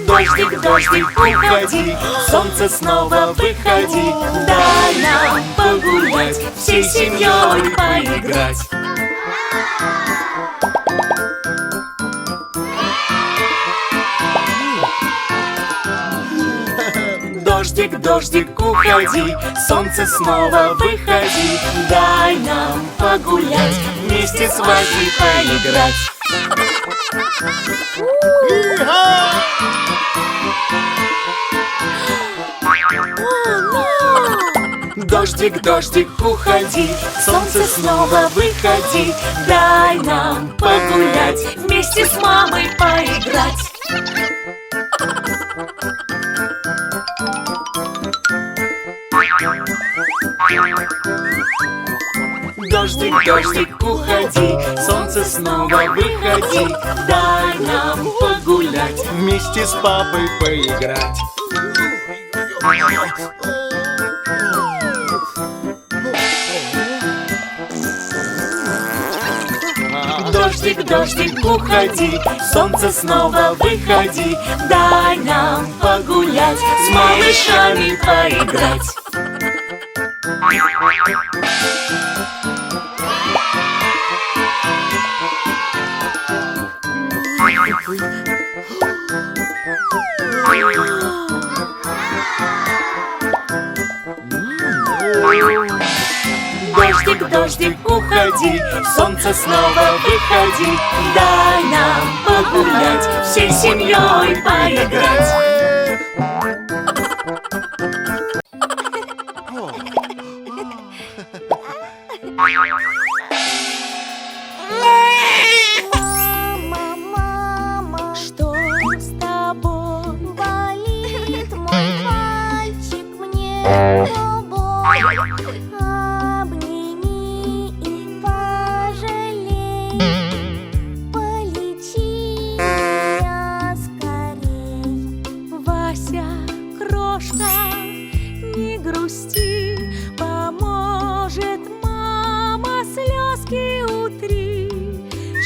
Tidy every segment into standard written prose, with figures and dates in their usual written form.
Дождик, дождик, уходи, солнце снова выходи. Дай нам погулять, всей семьей поиграть. Дождик, дождик, уходи, солнце снова выходи. Дай нам погулять, вместе с вами поиграть. Дождик, дождик, уходи, солнце снова выходи. Дай нам погулять, вместе с мамой поиграть. Дождик, дождик, уходи, солнце снова выходи. Дай нам погулять, Вместе с папой поиграть. Дождик, дождик, уходи, солнце снова выходи. Дай нам погулять, с малышами поиграть. Дождик, дождик, уходи, солнце снова выходи. Дай нам погулять, всей семьей поиграть. Мама, что с тобой болит, мой мальчик, мне тобой? Обними и пожалей, полечи меня скорей. Вася, крошка, не грусти, поможет мама, слезки утри.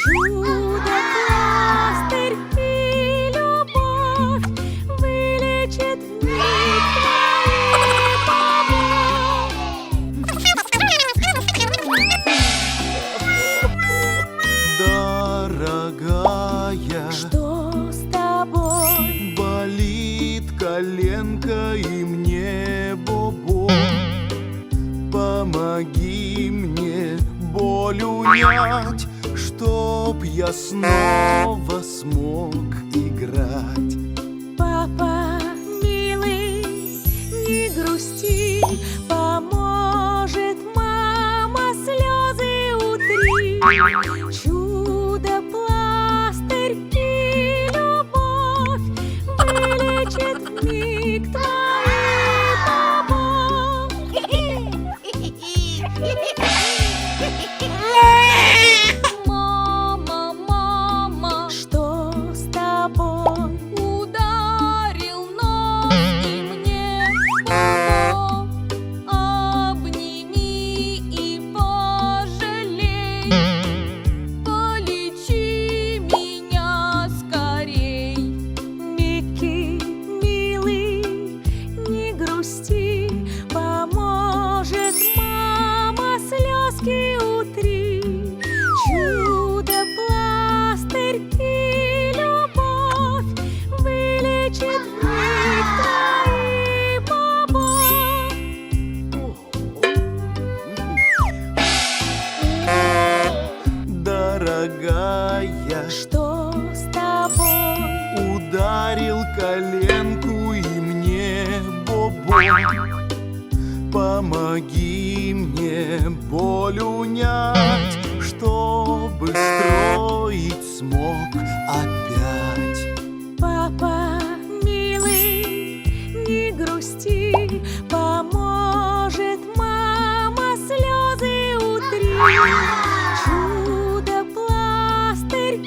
Чудо-пластырь и любовь вылечит вмиг твои Дорогая, Что с тобой? болит коленка и мне бобо. Помоги мне боль унять, чтоб я снова смог играть. Папа, милый, не грусти, поможет мама, слезы утри. Чудо-пластырь и любовь вылечит вмиг твои Мама, мама, Что с тобой? ударил нос и мне бобо. Обними и пожалей, полечи меня скорей. Микки, милый, не грусти, поможет мама, слезки утри. Чудо-пластырь и любовь вылечит вмиг твои бобо. Дорогая, Что с тобой? ударил коленку и мне бобо. Помоги мне боль унять, чтобы строить смог опять. Папа, милый, не грусти, поможет мама, слезы утри. Чудо-пластырь и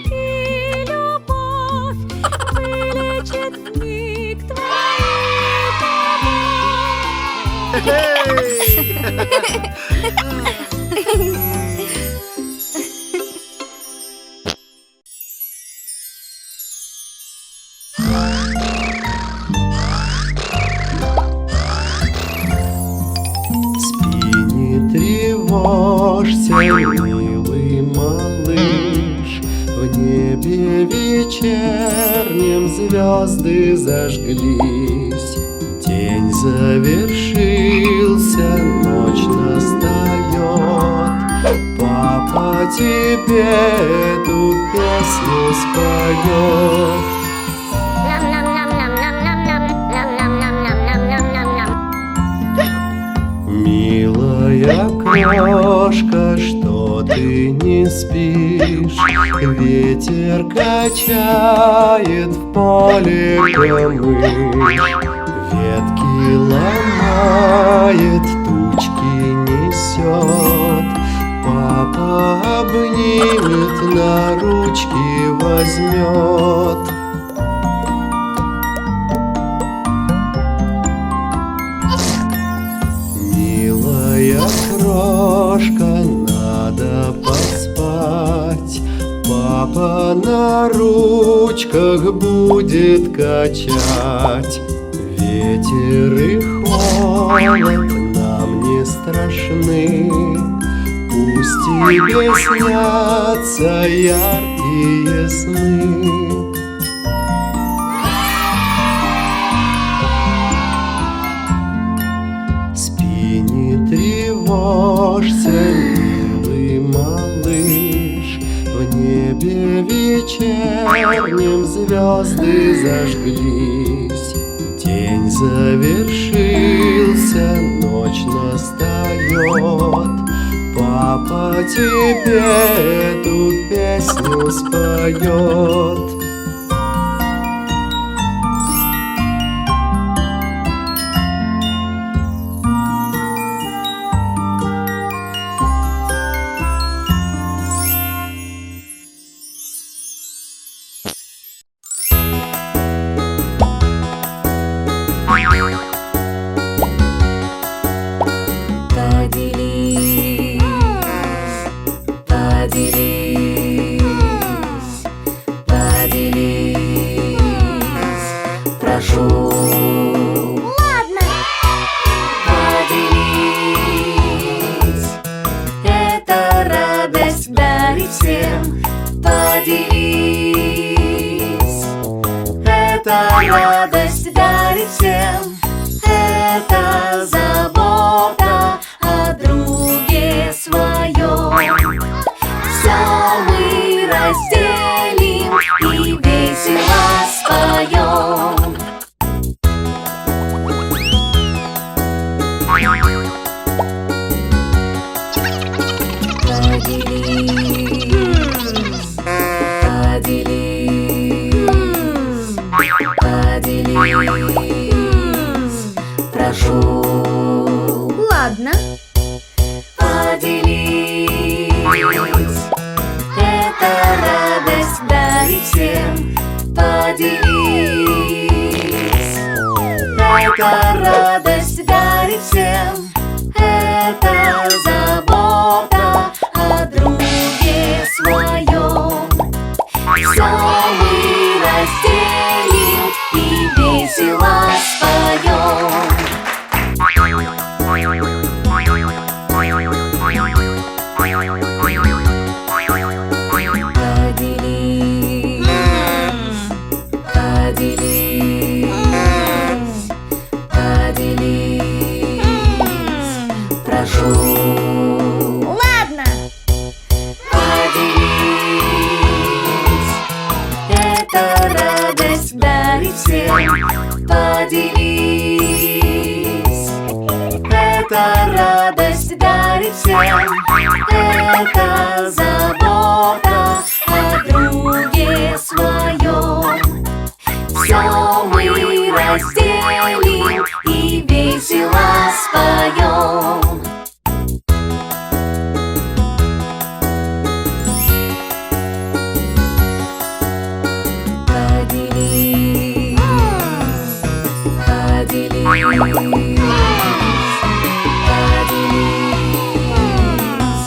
любовь вылечит вмиг твои бобо. тревожься, милый малыш. В небе вечернем звезды зажглись. День завершился, ночь настает. Папа тебе эту песню споет. Милая крошка, что ты не спишь? Ветер качает в поле камыш. Ветки ломает, тучки несет. Папа обнимет, на ручки возьмет. Милая крошка, надо поспать. Папа на ручках будет качать. Ветер и холод нам не страшны. Пусть тебе снятся яркие сны. Тревожься, милый малыш. В небе вечернем звезды зажглись. День завершился, ночь настает. Папа тебе эту песню споет. Радость дарит всем, это забота о друге своем. Все мы разделим и весело споем. Прошу. Ладно. Поделись. Это радость дарит всем. Поделись. Это радость дарит всем. Это забота о друге своем. Все мы разделим и весело споем. Поделись. Прошу. Ладно. Поделись. Это радость дарит всем. Поделись. Это радость дарит всем. Это забота о друге своем. Все мы разделим и весело споем.